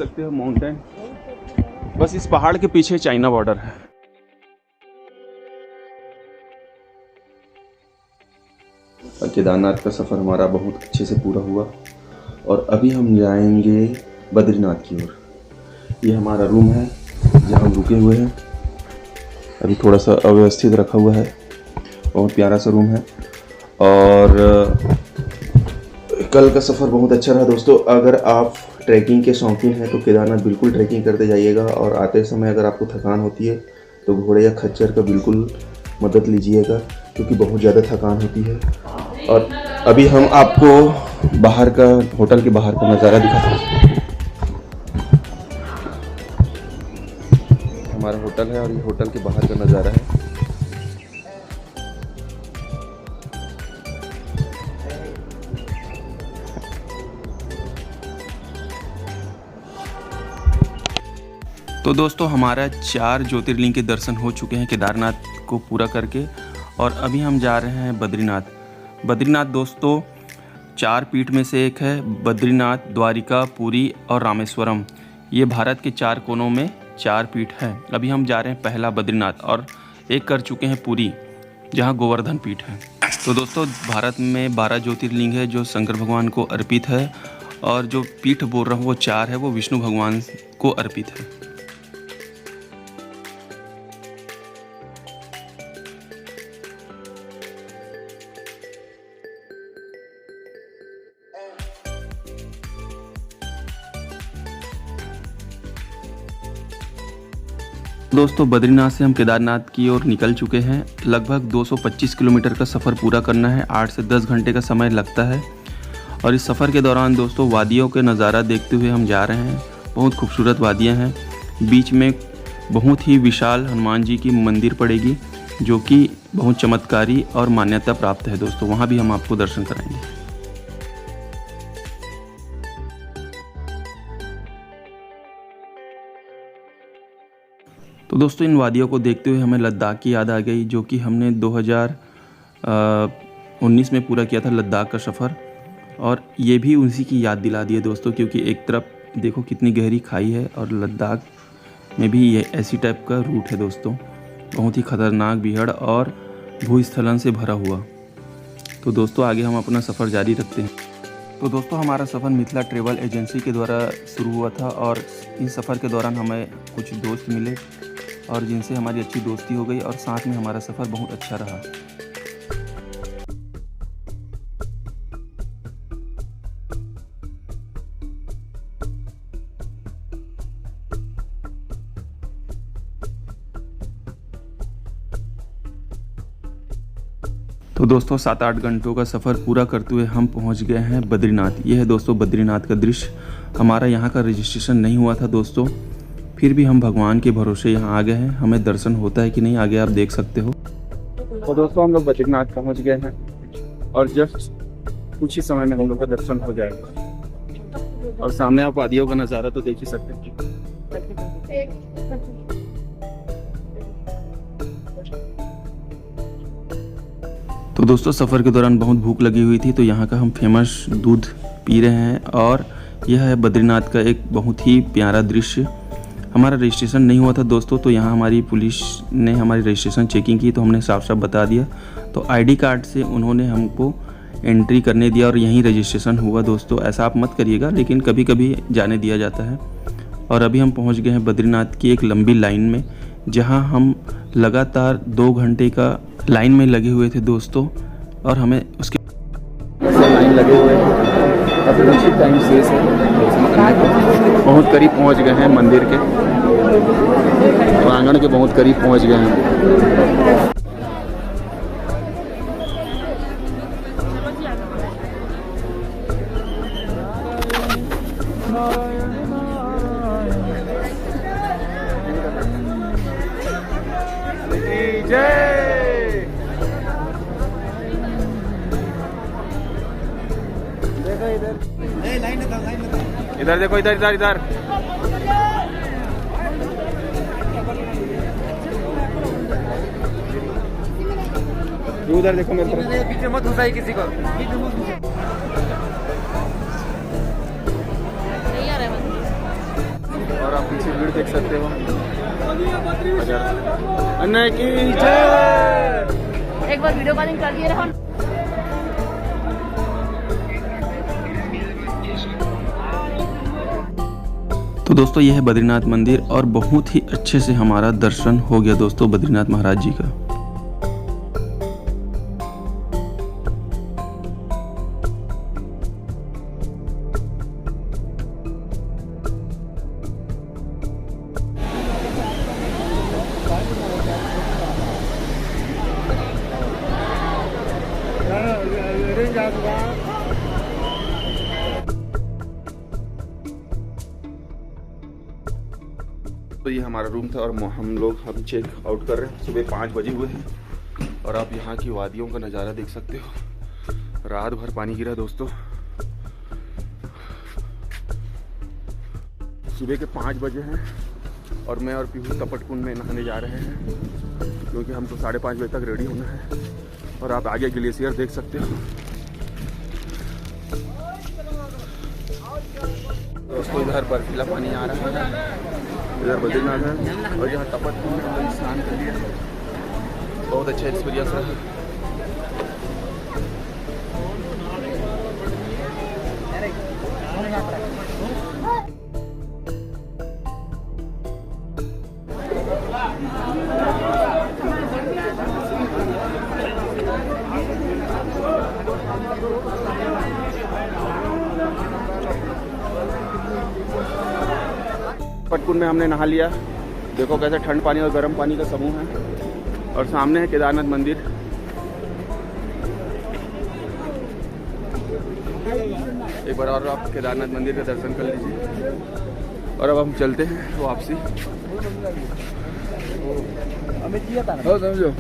सकते हो माउंटेन, बस इस पहाड़ के पीछे चाइना बॉर्डर है। केदारनाथ का सफ़र हमारा बहुत अच्छे से पूरा हुआ और अभी हम जाएंगे बद्रीनाथ की ओर। ये हमारा रूम है जहाँ हम रुके हुए हैं। अभी थोड़ा सा अव्यवस्थित रखा हुआ है, बहुत प्यारा सा रूम है। और कल का सफ़र बहुत अच्छा रहा दोस्तों। अगर आप ट्रैकिंग के शौकीन हैं तो केदारनाथ बिल्कुल ट्रैकिंग करते जाइएगा, और आते समय अगर आपको थकान होती है तो घोड़े या खच्चर का बिल्कुल मदद लीजिएगा, क्योंकि बहुत ज़्यादा थकान होती है। और अभी हम आपको बाहर का, होटल के बाहर का नज़ारा दिखाते हैं। हमारा होटल है और ये होटल के बाहर का नज़ारा है। तो दोस्तों हमारा 4 ज्योतिर्लिंग के दर्शन हो चुके हैं केदारनाथ को पूरा करके, और अभी हम जा रहे हैं बद्रीनाथ। बद्रीनाथ दोस्तों 4 पीठ में से एक है। बद्रीनाथ, द्वारिका, पुरी और रामेश्वरम, ये भारत के 4 कोनों में 4 पीठ है। अभी हम जा रहे हैं पहला बद्रीनाथ, और एक कर चुके हैं पुरी, जहाँ गोवर्धन पीठ है। तो दोस्तों भारत में 12 ज्योतिर्लिंग है जो शंकर भगवान को अर्पित है, और जो पीठ बोल रहा हूँ वो 4 है, वो विष्णु भगवान को अर्पित है। दोस्तों बद्रीनाथ से हम केदारनाथ की ओर निकल चुके हैं। लगभग 225 किलोमीटर का सफ़र पूरा करना है। 8 से 10 घंटे का समय लगता है, और इस सफ़र के दौरान दोस्तों वादियों के नज़ारा देखते हुए हम जा रहे हैं। बहुत खूबसूरत वादियाँ हैं। बीच में बहुत ही विशाल हनुमान जी की मंदिर पड़ेगी, जो कि बहुत चमत्कारी और मान्यता प्राप्त है दोस्तों। वहाँ भी हम आपको दर्शन कराएंगे। तो दोस्तों इन वादियों को देखते हुए हमें लद्दाख की याद आ गई, जो कि हमने 2019 में पूरा किया था लद्दाख का सफ़र, और ये भी उसी की याद दिला दी है दोस्तों। क्योंकि एक तरफ देखो कितनी गहरी खाई है, और लद्दाख में भी ये ऐसी टाइप का रूट है दोस्तों, बहुत ही ख़तरनाक, बीहड़ और भूस्खलन से भरा हुआ। तो दोस्तों आगे हम अपना सफ़र जारी रखते हैं। तो दोस्तों हमारा सफ़र मिथिला ट्रैवल एजेंसी के द्वारा शुरू हुआ था, और इस सफ़र के दौरान हमें कुछ दोस्त मिले, और जिनसे हमारी अच्छी दोस्ती हो गई, और साथ में हमारा सफ़र बहुत अच्छा रहा। तो दोस्तों 7-8 घंटों का सफ़र पूरा करते हुए हम पहुंच गए हैं बद्रीनाथ। ये है दोस्तों बद्रीनाथ का दृश्य। हमारा यहाँ का रजिस्ट्रेशन नहीं हुआ था दोस्तों, फिर भी हम भगवान के भरोसे यहाँ आ गए हैं। हमें दर्शन होता है कि नहीं आगे आप देख सकते हो। तो दोस्तों हम लोग बद्रीनाथ पहुँच गए हैं, और जस्ट कुछ ही समय में हम लोग का दर्शन हो जाएगा। और सामने आप वादियों का नज़ारा तो देख ही सकते हैं। तो दोस्तों सफ़र के दौरान बहुत भूख लगी हुई थी, तो यहाँ का हम फेमस दूध पी रहे हैं, और यह है बद्रीनाथ का एक बहुत ही प्यारा दृश्य। हमारा रजिस्ट्रेशन नहीं हुआ था दोस्तों, तो यहाँ हमारी पुलिस ने हमारी रजिस्ट्रेशन चेकिंग की, तो हमने साफ साफ बता दिया। तो आईडी कार्ड से उन्होंने हमको एंट्री करने दिया, और यहीं रजिस्ट्रेशन हुआ दोस्तों। ऐसा आप मत करिएगा, लेकिन कभी कभी जाने दिया जाता है। और अभी हम पहुँच गए हैं बद्रीनाथ की एक लंबी लाइन में, जहाँ हम लगातार 2 घंटे का लाइन में लगे हुए थे दोस्तों, और हमें उसके लाइन लगे हुए हैं। अभी कुछ ही टाइम शेष है, बहुत करीब पहुंच गए हैं मंदिर के प्रांगण के, बहुत करीब पहुंच गए हैं। इधर देखो, इधर इधर इधर। उधर देखो मेरे तरफ। पीछे मत घुसाई किसी को। नहीं आ रहा है। भीड़ देख सकते हो। अन्य की जय। एक बार वीडियो कॉलिंग कर दिए रहो। तो दोस्तों ये है बद्रीनाथ मंदिर और बहुत ही अच्छे से हमारा दर्शन हो गया दोस्तों बद्रीनाथ महाराज जी का। तो ये हमारा रूम था और हम चेक आउट कर रहे हैं। सुबह 5 बजे हुए हैं और आप यहाँ की वादियों का नज़ारा देख सकते हो। रात भर पानी गिरा दोस्तों। सुबह के 5 बजे हैं और मैं और पीहू तपट कुंड में नहाने जा रहे हैं क्योंकि हमको 5:30 बजे तक रेडी होना है। और आप आगे ग्लेशियर देख सकते हो दोस्तों। इधर बर्फीला पानी आ रहा है, इधर बद्रीनाथ है और यहाँ तपत कुंड में हम लोग स्नान कर लिया। बहुत अच्छा एक्सपीरियंस रहा। पटकुंड में हमने नहा लिया। देखो कैसे ठंड पानी और गर्म पानी का समूह है। और सामने है केदारनाथ मंदिर। एक बार और आप केदारनाथ मंदिर का दर्शन कर लीजिए। और अब हम चलते हैं वापसी। समझो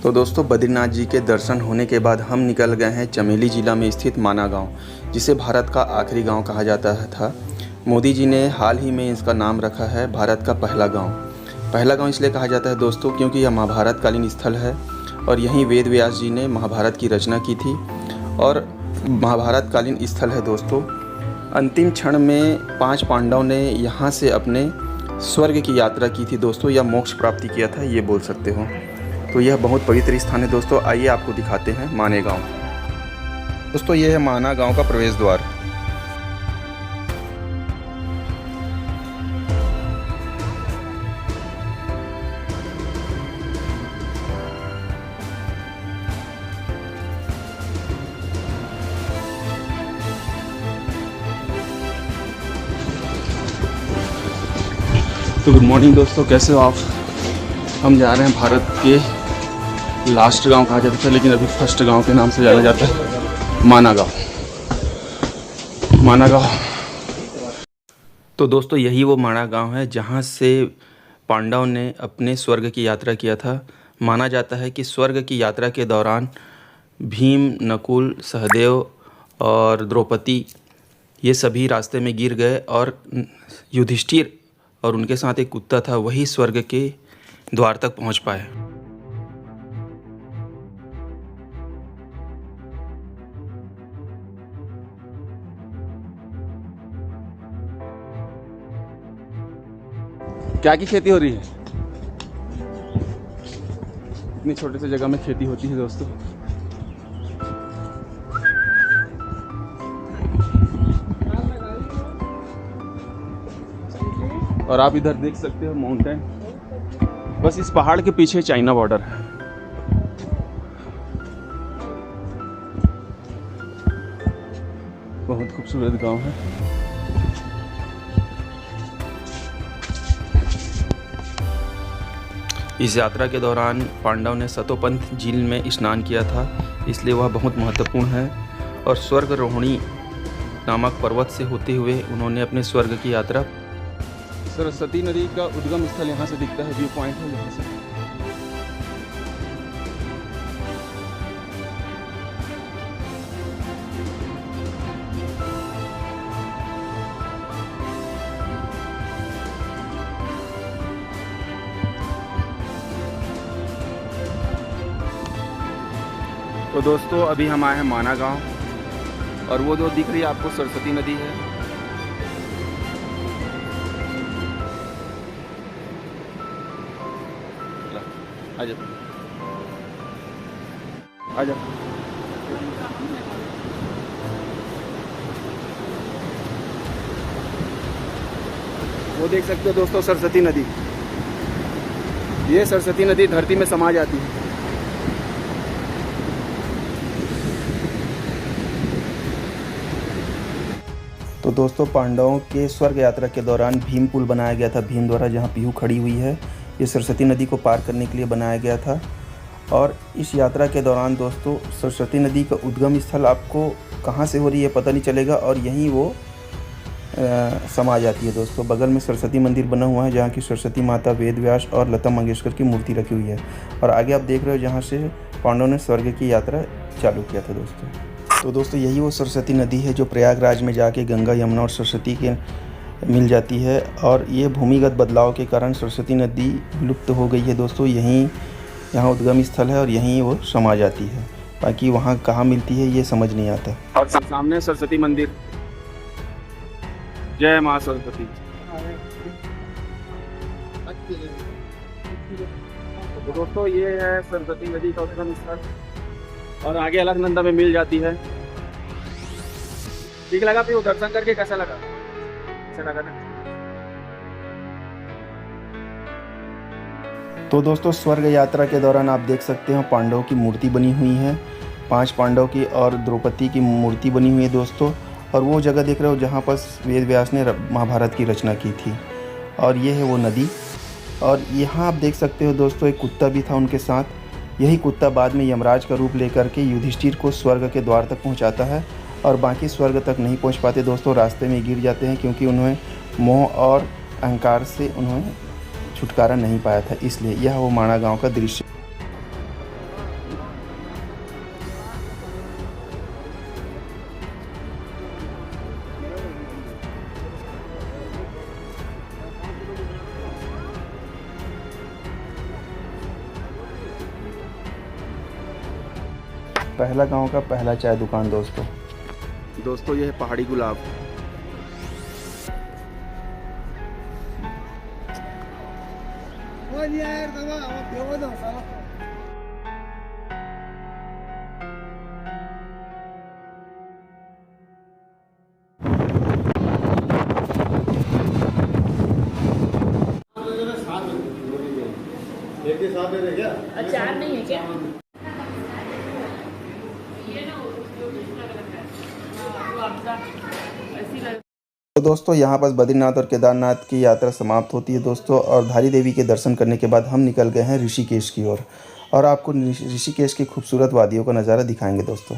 तो दोस्तों बद्रीनाथ जी के दर्शन होने के बाद हम निकल गए हैं चमेली ज़िला में स्थित माना गांव, जिसे भारत का आखिरी गांव कहा जाता था। मोदी जी ने हाल ही में इसका नाम रखा है भारत का पहला गांव। पहला गांव इसलिए कहा जाता है दोस्तों क्योंकि यह महाभारत कालीन स्थल है और यहीं वेद व्यास जी ने महाभारत की रचना की थी और महाभारत कालीन स्थल है दोस्तों। अंतिम क्षण में 5 पांडवों ने यहाँ से अपने स्वर्ग की यात्रा की थी दोस्तों, या मोक्ष प्राप्ति किया था, ये बोल सकते हो। तो यह बहुत पवित्र स्थान है दोस्तों। आइए आपको दिखाते हैं माने गांव। दोस्तों ये है माना गांव का प्रवेश द्वार। तो गुड मॉर्निंग दोस्तों, कैसे हो आप। हम जा रहे हैं भारत के लास्ट गांव कहा जाता था लेकिन अभी फर्स्ट गांव के नाम से जाना जाता है, माना गांव। माना गांव। तो दोस्तों यही वो माना गांव है जहां से पांडवों ने अपने स्वर्ग की यात्रा किया था। माना जाता है कि स्वर्ग की यात्रा के दौरान भीम, नकुल, सहदेव और द्रौपदी ये सभी रास्ते में गिर गए और युधिष्ठिर और उनके साथ एक कुत्ता था, वही स्वर्ग के द्वार तक पहुंच पाए। क्या की खेती हो रही है? इतनी छोटे से जगह में खेती होती है दोस्तों। और आप इधर देख सकते हो माउंटेन। बस इस पहाड़ के पीछे चाइना बॉर्डर है। बहुत खूबसूरत गांव है। इस यात्रा के दौरान पांडव ने सतोपंथ झील में स्नान किया था, इसलिए वह बहुत महत्वपूर्ण है। और स्वर्ग रोहिणी नामक पर्वत से होते हुए उन्होंने अपने स्वर्ग की यात्रा। सरस्वती नदी का उद्गम स्थल यहाँ से दिखता है, व्यू पॉइंट है यहाँ से। तो दोस्तों अभी हम आए हैं माना गांव और वो जो दिख रही है आपको सरस्वती नदी है। आजा आजा। वो देख सकते हो दोस्तों सरस्वती नदी, ये सरस्वती नदी धरती में समा जाती है। तो दोस्तों पांडवों के स्वर्ग यात्रा के दौरान भीम पुल बनाया गया था भीम द्वारा, जहाँ पीहू खड़ी हुई है। ये सरस्वती नदी को पार करने के लिए बनाया गया था। और इस यात्रा के दौरान दोस्तों सरस्वती नदी का उद्गम स्थल आपको कहाँ से हो रही है पता नहीं चलेगा और यहीं वो समा जाती है। दोस्तों बगल में सरस्वती मंदिर बना हुआ है जहाँ की सरस्वती माता, वेद व्यास और लता मंगेशकर की मूर्ति रखी हुई है। और आगे आप देख रहे हो जहाँ से पांडवों ने स्वर्ग की यात्रा चालू किया था दोस्तों। तो दोस्तों यही वो सरस्वती नदी है जो प्रयागराज में जाके गंगा, यमुना और सरस्वती के मिल जाती है। और ये भूमिगत बदलाव के कारण सरस्वती नदी लुप्त हो गई है दोस्तों। यहाँ उद्गम स्थल है और यहीं वो समा जाती है, बाकी वहाँ कहाँ मिलती है ये समझ नहीं आता। और सामने सरस्वती मंदिर। जय माँ सरस्वती। तो दोस्तों ये है सरस्वती नदी का उद्गम स्थल और आगे अलकनंदा में मिल जाती है। ठीक लगा फिर दर्शन करके? कैसा लगा? अच्छा लगा ना? तो दोस्तों स्वर्ग यात्रा के दौरान आप देख सकते हो पांडवों की मूर्ति बनी हुई है, 5 पांडव की और द्रौपदी की मूर्ति बनी हुई है दोस्तों। और वो जगह देख रहे हो जहाँ पर वेद व्यास ने महाभारत की रचना की थी। और ये है वो नदी। और यहाँ आप देख सकते हो दोस्तों एक कुत्ता भी था उनके साथ। यही कुत्ता बाद में यमराज का रूप लेकर के युधिष्ठिर को स्वर्ग के द्वार तक पहुँचाता है और बाकी स्वर्ग तक नहीं पहुँच पाते दोस्तों, रास्ते में गिर जाते हैं क्योंकि उन्हें मोह और अहंकार से उन्होंने छुटकारा नहीं पाया था। इसलिए यह वो माणा गांव का दृश्य। पहला गांव का पहला चाय दुकान दोस्तों यह है पहाड़ी गुलाब। अचार नहीं है क्या? तो दोस्तों यहाँ पर बद्रीनाथ और केदारनाथ की यात्रा समाप्त होती है दोस्तों। और धारी देवी के दर्शन करने के बाद हम निकल गए हैं ऋषिकेश की ओर और आपको ऋषिकेश की खूबसूरत वादियों का नज़ारा दिखाएंगे दोस्तों।